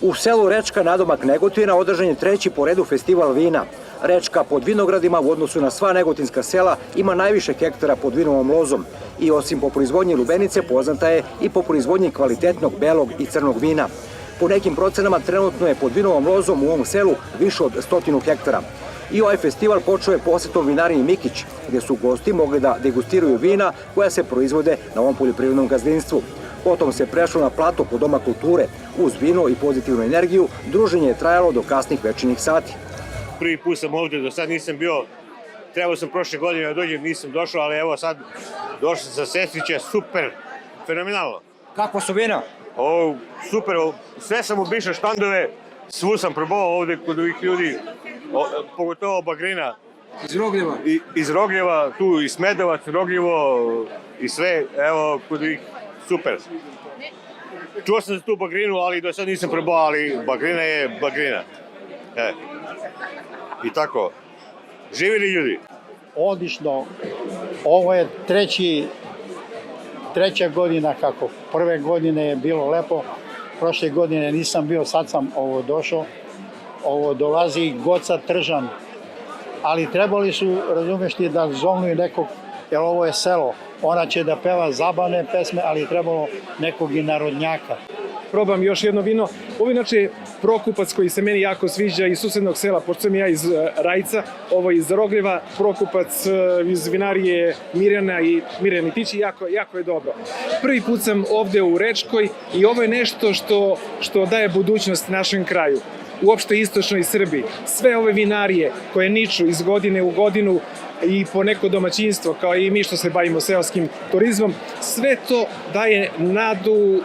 U selu Rečka, nadomak Negotina, održan je treći po redu festival vina. Rečka pod vinogradima u odnosu na sva negotinska sela ima najviše hektara pod vinovom lozom i osim po proizvodnji lubenice poznata je i po proizvodnji kvalitetnog belog i crnog vina. Po nekim procenama trenutno je pod vinovom lozom u ovom selu više od 100 hektara. I ovaj festival počeo je posetom vinariji Mikić, gdje su gosti mogli da degustiraju vina koja se proizvode na ovom poljoprivrednom gazdinstvu. Potom se prešlo na plato kod Doma kulture. Uz vino i pozitivnu energiju, druženje je trajalo do kasnih večernjih sati. Prvi put sam ovde, do sad nisam bio, trebao sam prošle godine da dođem, nisam došao, ali evo sad došao sa Sestrića, super, fenomenalno. Kako su vina? Ovo, super, sve sam obišao štandove, svu sam probao ovde kod ovih ljudi, pogotovo Bagrina. Iz Rogljeva? Iz Rogljeva, tu i Smedovac, Rogljevo i sve, evo kod ovih, super. Čuo sam za tu Bagrinu, ali do sad nisam probao, ali Bagrina je Bagrina. I tako, živjeli ljudi. Odlično, ovo je treća godina kako. Prve godine je bilo lepo, prošle godine nisam bio, sad sam došao. Ovo dolazi Goca Tržan, ali trebali su, razumeš ti, da zovnu nekog, jer ovo je selo. Ona će da peva zabavne pesme, ali trebalo nekog i narodnjaka. Probam još jedno vino. Ovo je inače Prokupac koji se meni jako sviđa iz susednog sela, pošto sam ja iz Rajca, ovo iz Rogljeva, Prokupac iz vinarije Mirjana i Mirjani Tići, jako je dobro. Prvi put sam ovde u Rečkoj i ovo je nešto što daje budućnost našem kraju, uopšte istočnoj Srbiji. Sve ove vinarije koje niču iz godine u godinu i po neko domaćinstvo, kao i mi što se bavimo seoskim turizmom, sve to daje nadu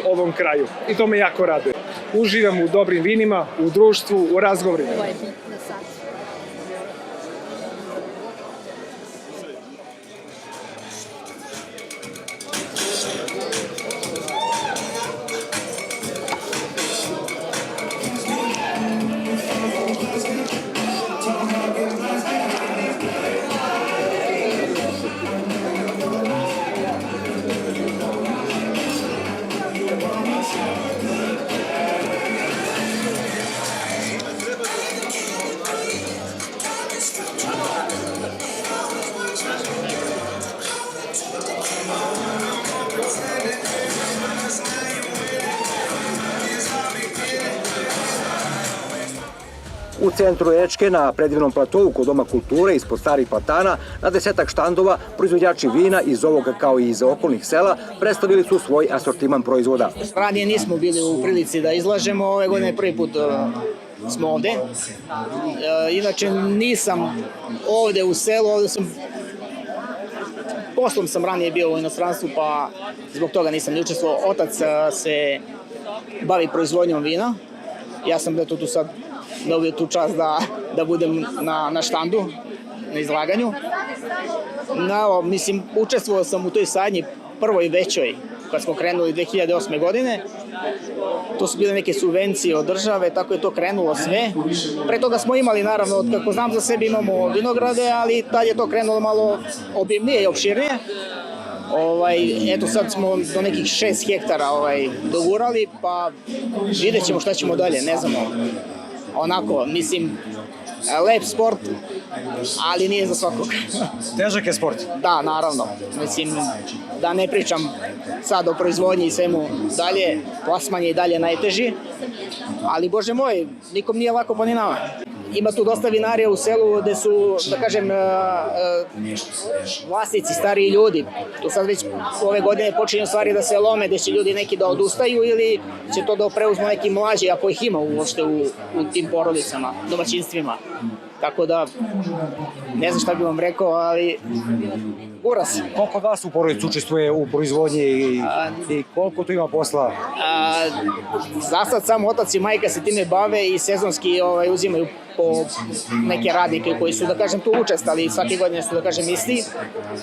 ovom kraju i to me jako raduje. Uživam u dobrim vinima, u društvu, u razgovorima. U centru Rečke, na predivnom platovu kod Doma kulture ispod starih platana, na 10-ak štandova proizvođači vina iz ovoga kao i iz okolnih sela predstavili su svoj asortiman proizvoda. Ranije nismo bili u prilici da izlažemo, ove godine prvi put smo ovde. Inače nisam ovde u selu, poslom sam ranije bio u inostranstvu, pa zbog toga nisam ni učestvovao. Otac se bavi proizvodnjom vina, ja sam tu sad dobio tu čast da budem na štandu, na izlaganju. Učestvovao sam u toj sadnji prvoj većoj, kad smo krenuli 2008. godine. To su bile neke subvencije od države, tako je to krenulo sve. Pre toga smo imali, naravno, kako znam za sebe, imamo vinograde, ali tad je to krenulo malo obimnije i opširnije. Eto sad smo do nekih 6 hektara dogurali, pa vidjet ćemo šta ćemo dalje, ne znamo. Onako, lep sport, ali nije za svakog. Težak je sport? Da, naravno. Da ne pričam sad o proizvodnji i svemu dalje, plasman je i dalje najteži, ali bože moj, nikom nije lako pa ni nama. Ima tu dosta vinarija u selu gde su, da kažem, vlasnici, stariji ljudi. Tu sad već ove godine počinju stvari da se lome, gde će ljudi neki da odustaju ili će to da preuzmu neki mlađi, ako ih ima uopšte u tim porodicama, domaćinstvima. Tako da, ne znam šta bih vam rekao, ali uraz. Koliko vas u porodici učestvuje u proizvodnji i koliko tu ima posla? Za sad samo otac i majka se time bave i sezonski uzimaju po neke radnike koji su, da kažem, tu učestvali svake godine su, da kažem, isti.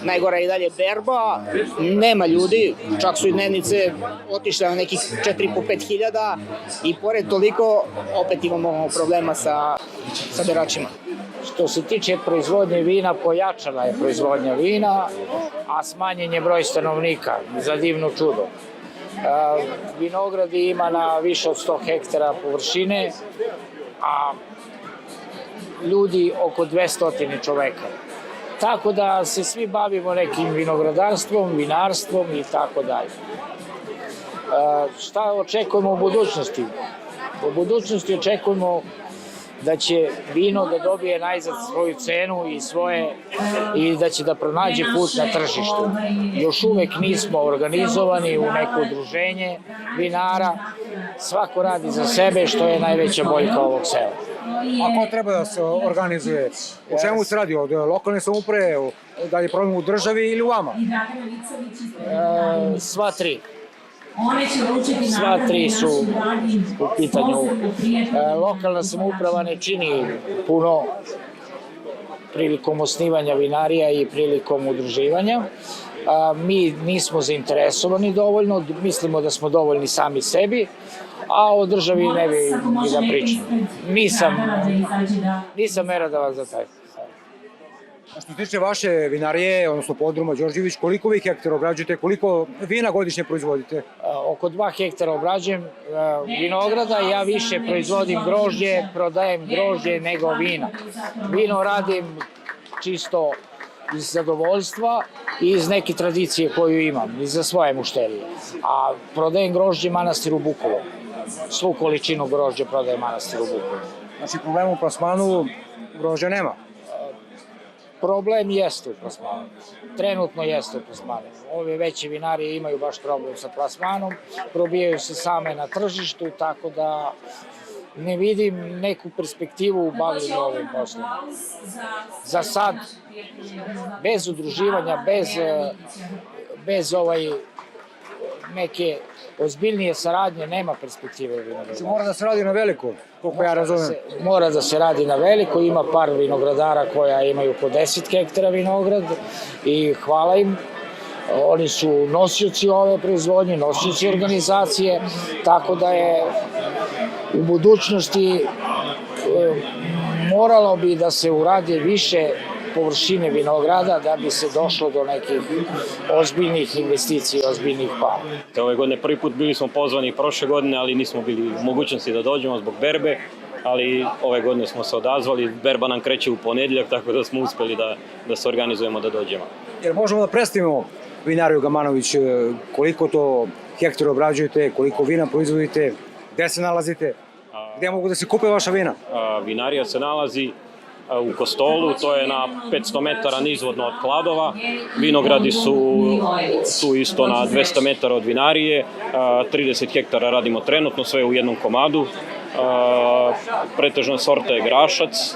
Najgora je i dalje berba, nema ljudi, čak su i dnevnice otišle na nekih 4-5 hiljada i pored toliko opet imamo problema sa beračima. Što se tiče proizvodnje vina, pojačana je proizvodnja vina, a smanjen je broj stanovnika, za divno čudo. Vinogradi ima na više od 100 hektara površine, a ljudi oko 200 čoveka. Tako da se svi bavimo nekim vinogradarstvom, vinarstvom i tako dalje. Šta očekujemo u budućnosti? U budućnosti očekujemo da će vino da dobije najzad svoju cenu i da će da pronađe put na tržištu. Još uvek nismo organizovani u neko udruženje vinara, svako radi za sebe, što je najveća boljka ovog sela. A ko treba da se organizuje? O čemu se radi? Od lokalne samouprave, da je problem u državi ili u vama? Sva tri. Sva tri su u pitanju. Lokalna samouprava ne čini puno prilikom osnivanja vinarija i prilikom udruživanja. Mi nismo zainteresovani dovoljno, mislimo da smo dovoljni sami sebi, a o državi ne bi ni da pričam. Nisam merodavan za taj. Što se tiče vaše vinarije, odnosno podruma Đorđević, koliko vi hektara obrađujete, koliko vina godišnje proizvodite? Oko 2 hektara obrađujem vinograda, ja više proizvodim grožđe, prodajem grožđe nego vina. Vino radim čisto iz zadovoljstva i iz neke tradicije koju imam, i za svoje mušterije. A prodajem grožđe manastiru Bukovo. Svu količinu grožđa prodajem manastiru Bukovo. Znači problema u plasmanu grožđa nema? Problem jeste u plasmanu. Trenutno jeste u plasmanu. Ove veće vinarije imaju baš problem sa plasmanom, probijaju se same na tržištu, tako da ne vidim neku perspektivu u bavljenju ovim poslom. Za sad, bez udruživanja, bez neke ozbiljnije saradnje, nema perspektive u vinogradima. Mora da se radi na veliko, koliko ja razumem. Mora da se radi na veliko, ima par vinogradara koja imaju po 10 hektara vinograd i hvala im. Oni su nosioci ove proizvodnje, nosioci organizacije, tako da je u budućnosti moralo bi da se uradi više površine vinograda da bi se došlo do nekih ozbiljnih investicija, ozbiljnih para. Ove godine prvi put bili smo pozvani prošle godine, ali nismo bili u mogućnosti da dođemo zbog berbe, ali ove godine smo se odazvali, berba nam kreće u ponedjeljak, tako da smo uspeli da se organizujemo da dođemo. Jer možemo da predstavimo vinariju Gamanović, koliko to hektara obrađujete, koliko vina proizvodite, gde se nalazite, gde mogu da se kupe vaša vina? Vinarija se nalazi u Kostolu, to je na 500 metara nizvodno od Kladova. Vinogradi su tu isto na 200 metara od vinarije, 30 hektara radimo trenutno, sve u jednom komadu. Pretežna sorta je grašac,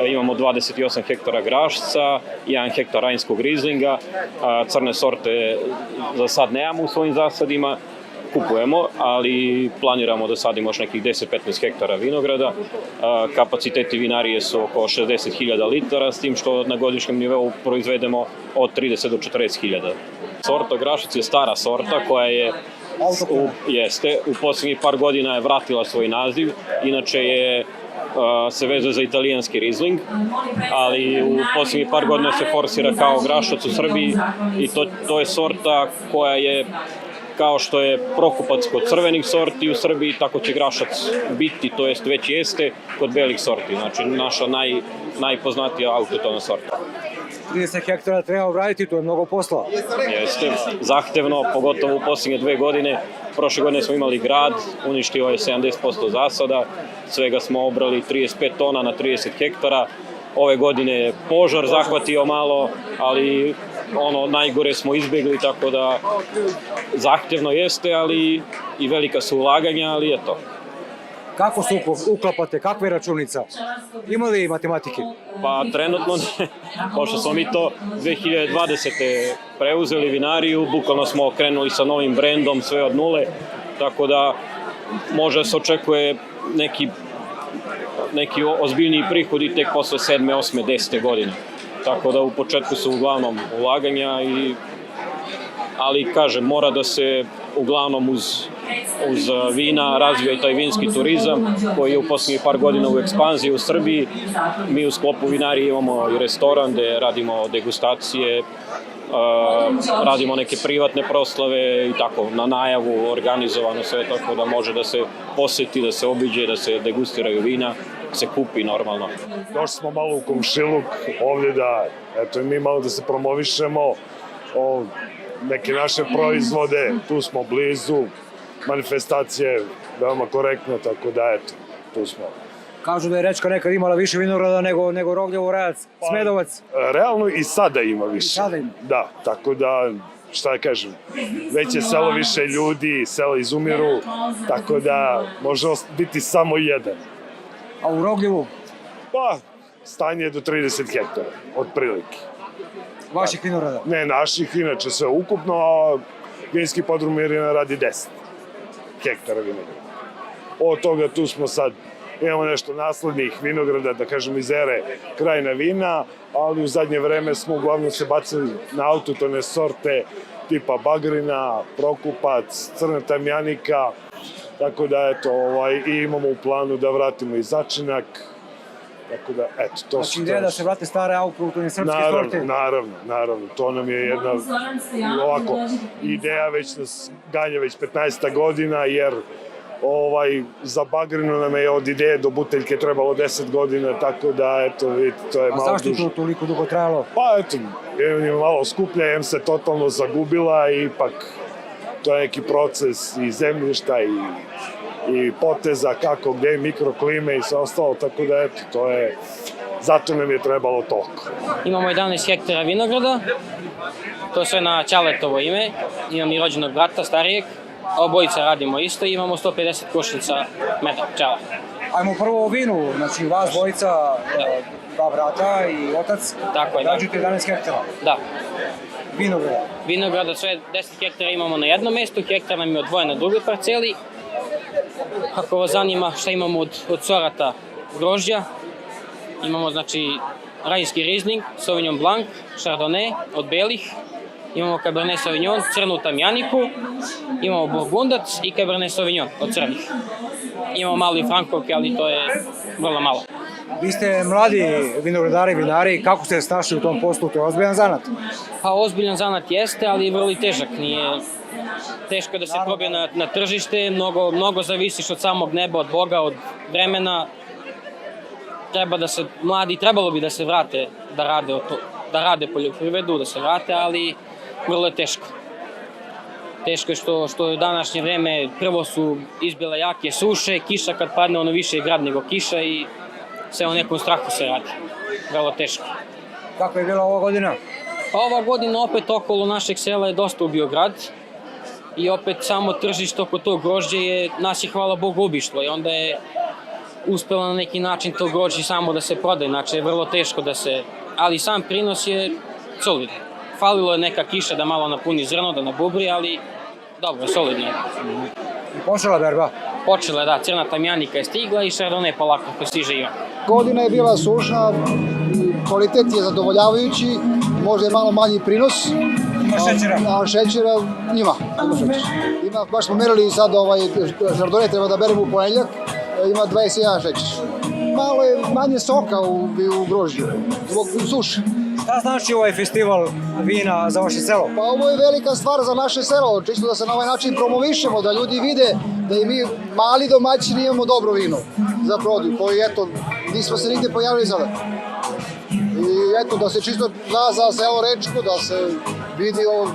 imamo 28 hektara grašca, 1 hektar rajnskog rizlinga, crne sorte za sad nemamo u svojim zasadima, kupujemo, ali planiramo da sadimo još nekih 10-15 hektara vinograda. Kapaciteti vinarije su oko 60.000 litara, s tim što na godišnjem nivou proizvedemo od 30 do 40.000. Sorta grašac je stara sorta koja je u posljednjih par godina je vratila svoj naziv, inače se vezuje za italijanski rizling, ali u posljednjih par godina se forsira kao grašac u Srbiji i to je sorta koja je kao što je Prokupac kod crvenih sorti u Srbiji, tako će grašac biti, to jest već jeste kod belih sorti, znači naša najpoznatija autohtona sorta. 30 hektara treba obraditi, to je mnogo posla. Jeste, zahtevno, pogotovo u posljednje 2 godine. Prošle godine smo imali grad, uništio je 70% zasada, svega smo obrali 35 tona na 30 hektara. Ove godine je požar zahvatio malo, ali najgore smo izbjegli, tako da zahtevno jeste, ali i velika su ulaganja, ali eto. Kako se uklapate, kakva je računica? Ima li matematike? Pa trenutno ne, pošto smo mi to 2020. preuzeli vinariju, bukvalno smo krenuli sa novim brendom, sve od nule, tako da možda se očekuje neki ozbiljniji prihodi tek posle 7., 8., 10. godine. Tako da u početku su uglavnom ulaganja, ali kažem, mora da se uglavnom uz uz vina razvio i taj vinski turizam koji je u posljednjih par godina u ekspanziji u Srbiji. Mi u sklopu vinarije imamo i restoran gde radimo degustacije, radimo neke privatne proslave i tako na najavu organizovano sve tako da može da se poseti, da se obiđe, da se degustiraju vina, se kupi normalno. Došli smo malo u komšiluk ovdje da, eto i mi malo da se promovišemo neke naše proizvode, tu smo blizu, manifestacije veoma korektno, tako da eto, tu smo. Kažu da je Rečka nekad imala više vinograda nego Rogljevo, Rajac, Smedovac. Realno i sada ima više. I sada ima. Da, tako da, šta da kažem, već je selo više ljudi, sela izumiru, tako da može biti samo jedan. A u Rogljevu? Pa, stanje je do 30 hektara, otprilike. Vaših vinograda? Ne, naših, inače sve ukupno, a vinski podrum Mirina radi 10 hektara vinograda. Od toga tu smo sad, imamo nešto naslednih vinograda, da kažem iz ere krajina vina, ali u zadnje vreme smo uglavnom se bacili na autotone sorte tipa Bagrina, Prokupac, Crna tamjanika, tako da eto, i imamo u planu da vratimo i Začinak, tako da eto, to znači ideja da se vrate stare autohtone srpske sorte? Naravno, to nam je jedna ovako ideja, već nas ganja već 15 godina, jer za Bagrinu nam je od ideje do buteljke trebalo 10 godina, tako da, eto, vidite, to je malo duže. A zašto je to toliko dugo trajalo? Pa, eto, je malo skuplja, em se totalno zagubila i ipak to je neki proces i zemljišta i poteza, kako, gde, mikroklime i sve ostalo, tako da, eto, to je, zato nam je trebalo toliko. Imamo 11 hektara vinograda, to je sve na Ćaletovo ime, imam i rođenog brata, starijeg, obojica radimo isto i imamo 150 košnica meda, pčela. Ajmo prvo o vinu, znači vas dvojica, dva brata i otac, Tako je, da. rađete 11 hektara. Da. Vinograda. Vinograda sve 10 hektara imamo na jednom mestu, hektar nam je odvojen na drugoj parceli. Ako vas zanima šta imamo od sorata grožđa, imamo znači rajinski Riesling, Sauvignon Blanc, Chardonnay od belih, imamo Cabernet Sauvignon, crnu tamjaniku, imamo Burgundac i Cabernet Sauvignon od crnih. Imamo malo i Frankovke, ali to je vrlo malo. Vi ste mladi vinogradari, vinari, kako ste snašli u tom poslu, to je ozbiljan zanat? Pa ozbiljan zanat jeste, ali vrlo težak, nije teško da se probije na tržište, mnogo zavisiš od samog neba, od Boga, od vremena. Trebalo bi da se vrate da rade poljoprivredu, da se vrate, ali vrlo je teško. Teško je što je u današnje vreme prvo su izbile jake suše, kiša kad padne ono više je grad nego kiša i sve u nekom strahu se radi. Vrlo teško. Kako je bila ova godina? Pa ova godina opet okolo našeg sela je dosta ubio grad i opet samo tržište oko tog grožđa nas je hvala Bogu obišlo i onda je uspelo na neki način to grožđe samo da se prodaje, znači je vrlo teško da se, ali sam prinos je solidan. Falilo je neka kiša da malo napuni zrno, da nabubri, ali dobro, solidno je. I počela berba? Počela je, da, crna tamjanika je stigla i Chardonnay polako ko stiže ima. Godina je bila sušna, kvalitet je zadovoljavajući, možda je malo manji prinos. Ima šećera? A šećera ima šećera. Baš smo merili sad Chardonnay treba da beremo u ponedjeljak, ima 21 šećer. Malo je manje soka u grožđu, zbog suše. Šta znači ovaj festival vina za vaše selo? Pa ovo je velika stvar za naše selo, čisto da se na ovaj način promovišemo, da ljudi vide da i mi mali domaćini imamo dobro vino za prodaju, koji eto, nismo se nigde pojavili sada. I eto, da se čisto zna za selo Rečko, da se vidi ovo,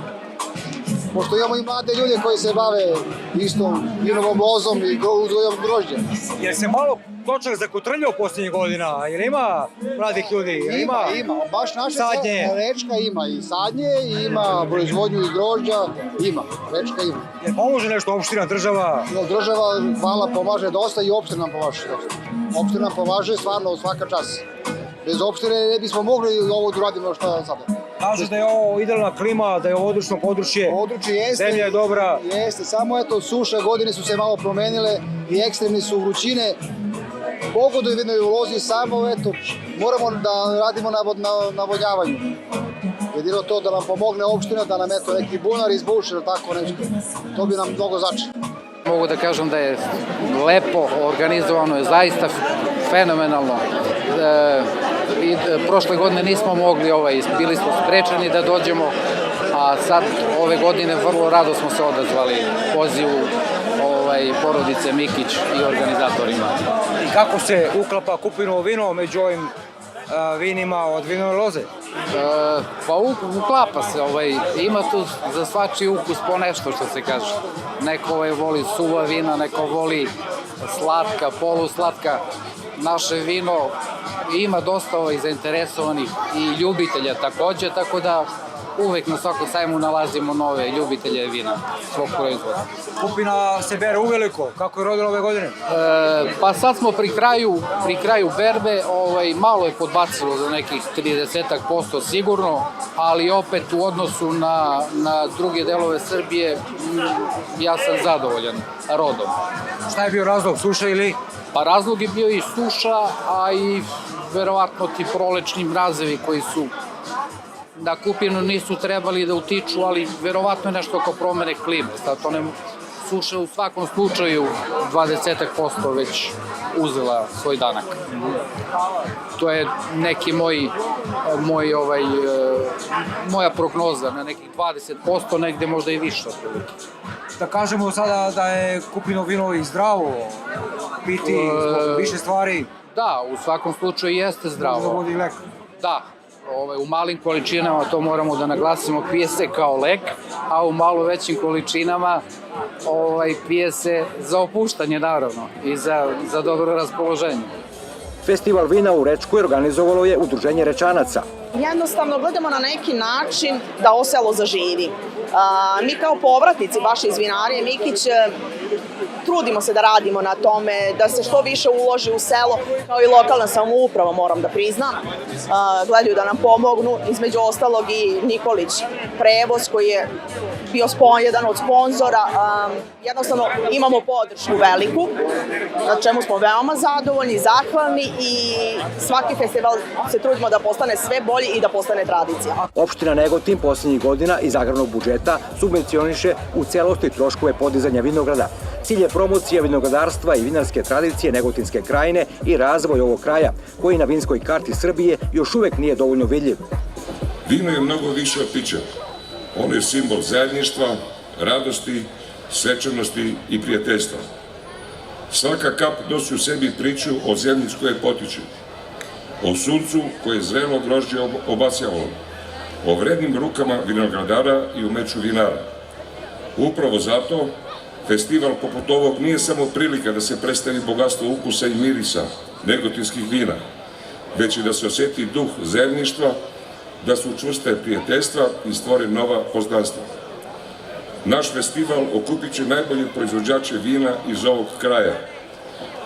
pošto imamo i mlade ljude koji se bave istom vinovom lozom i uzgojom grožđa. Jer se malo Točak zakotrljao posljednjih godina, jer ima mladih ljudi? Ima, baš naše Rečka ima i sadnje, i ima proizvodnju i grožđa, Rečka ima. Jer pomože nešto opština, država? Država, hvala, pomaže dosta i opština nam pomaže dosta. Opština nam pomaže stvarno svaka čas. Bez opštine ne bismo mogli ovo da uradimo što sada. Kažu da je ovo idealna klima, da je ovo odlično područje, zemlja je dobra. Jeste, samo eto suše godine su se malo promenile i ekstremni su vrućine. Pogoduju jednoj ulozi samo, eto, moramo da radimo na navodnjavanju. Jedino to da nam pomogne opština, da nam eto neki bunar izbuše ili tako nešto. To bi nam mnogo začelo. Mogu da kažem da je lepo, organizovano je zaista fenomenalno. Prošle godine nismo mogli, bili smo sprečeni da dođemo, a sad ove godine vrlo rado smo se odazvali pozivu porodice Mikić i organizatorima. I kako se uklapa Kupinovo vino među ovim vinima od vinove loze? Pa uklapa se, ima tu za svačiji ukus po nešto što se kaže. Neko voli suva vina, neko voli slatka, poluslatka. Naše vino ima dosta zainteresovanih i ljubitelja takođe, tako da uvek na svakom sajmu nalazimo nove ljubitelje vina svog proizvoda. Kupina se bere uveliko, kako je rodilo ove godine? Pa sad smo pri kraju berbe, malo je podbacilo za nekih 30% sigurno, ali opet u odnosu na druge delove Srbije ja sam zadovoljan rodom. Šta je bio razlog, suša ili? Pa razlog je bio i suša, a i verovatno ti prolečni mrazevi koji su na Kupinu nisu trebali da utiču, ali verovatno je nešto oko promene klime. Sad one suše u svakom slučaju 20% već uzela svoj danak. To je neki moja prognoza na nekih 20%, negde možda i više. Da kažemo sada da je Kupino vino i zdravo, piti više stvari. Da, u svakom slučaju jeste zdravo. Da vodi lek. Da. U malim količinama, to moramo da naglasimo, pije se kao lek, a u malo većim količinama pije se za opuštanje, naravno, i za dobro raspoloženje. Festival vina u Rečkoj organizovalo je Udruženje Rečanaca. Jednostavno gledamo na neki način da ovo selo zaživi. Mi kao povratnici, baš iz vinarije Mikić, trudimo se da radimo na tome, da se što više uloži u selo, kao i lokalna samouprava, moram da priznam. Gledaju da nam pomognu, između ostalog i Nikolić prevoz koji je bio jedan od sponzora. Jednostavno imamo podršku veliku, na čemu smo veoma zadovoljni, zahvalni i svaki festival se trudimo da postane sve bolji i da postane tradicija. Opština Negotin posljednjih godina iz agrarnog budžeta subvencioniše u celosti troškove podizanja vinograda. Cilj je promocija vinogradarstva i vinarske tradicije Negotinske krajine i razvoj ovog kraja, koji na vinskoj karti Srbije još uvek nije dovoljno vidljiv. Vino je mnogo više od pića. Ono je simbol zajedništva, radosti, svečanosti i prijateljstva. Svaka kap nosi u sebi priču o zemlji s koje potiče, o suncu koje zrelo grožđe obasjavalo, o vrednim rukama vinogradara i umeću vinara. Upravo zato, festival poput ovog nije samo prilika da se predstavi bogatstvo ukusa i mirisa negotinskih vina, već i da se osjeti duh zajedništva, da se učvrste prijateljstva i stvore nova poznanstva. Naš festival okupit će najbolje proizvođače vina iz ovog kraja,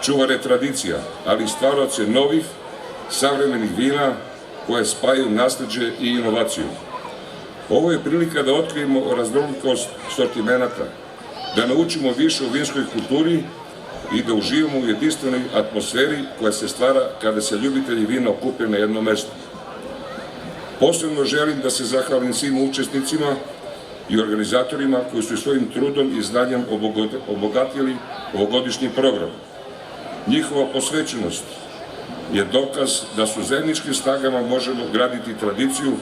čuvare tradicija, ali i stvaraoce novih, savremenih vina koje spajaju nasleđe i inovaciju. Ovo je prilika da otkrijemo raznolikost sortimenata, da naučimo više o vinskoj kulturi i da uživamo u jedinstvenoj atmosferi koja se stvara kada se ljubitelji vina okupe na jednom mestu. Posebno želim da se zahvalim svim učesnicima i organizatorima koji su svojim trudom i znanjem obogatili ovogodišnji program. Njihova posvećenost je dokaz da su zajedničkim snagama možemo graditi tradiciju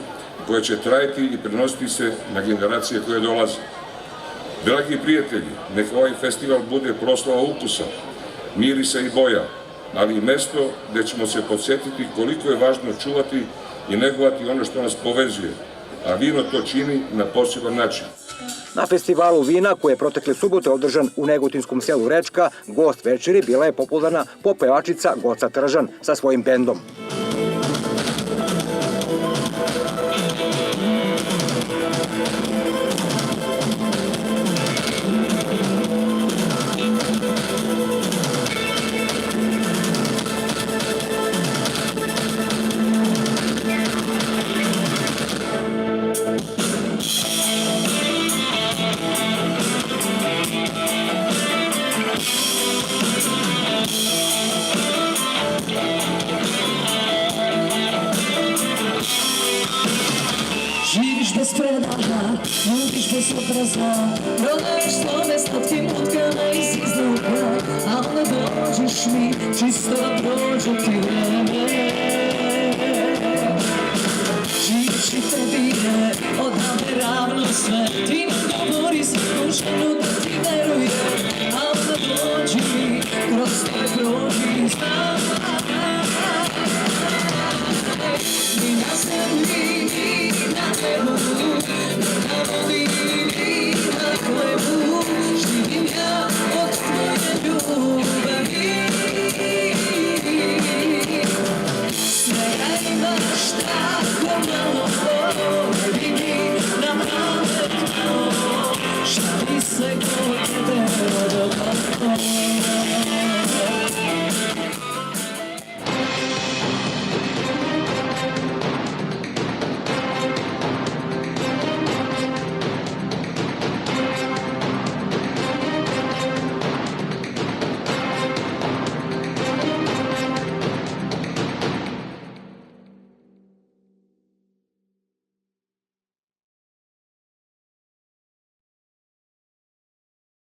koja će trajati i prenositi se na generacije koje dolaze. Dragi prijatelji, neka ovaj festival bude proslava ukusa, mirisa i boja, ali i mesto gde ćemo se podsjetiti koliko je važno čuvati i negovati ono što nas povezuje, a vino to čini na poseban način. Na festivalu vina, koji je protekle subote održan u negotinskom selu Rečka, gost večeri bila je popularna popevačica Goca Tržan sa svojim bendom. Živiš bez predaha, ljubiš bez obraza, prodaješ slove slatkim utkama i da dođeš mi, čisto da prođe ti vreme. Živeći tebi odavde ravno sve, ti nam govori svaku ženu da ti veruje, a onda dođi mi, kroz tvoje prođi, znam. Ni na zemlji, ni na nebu, na vodi.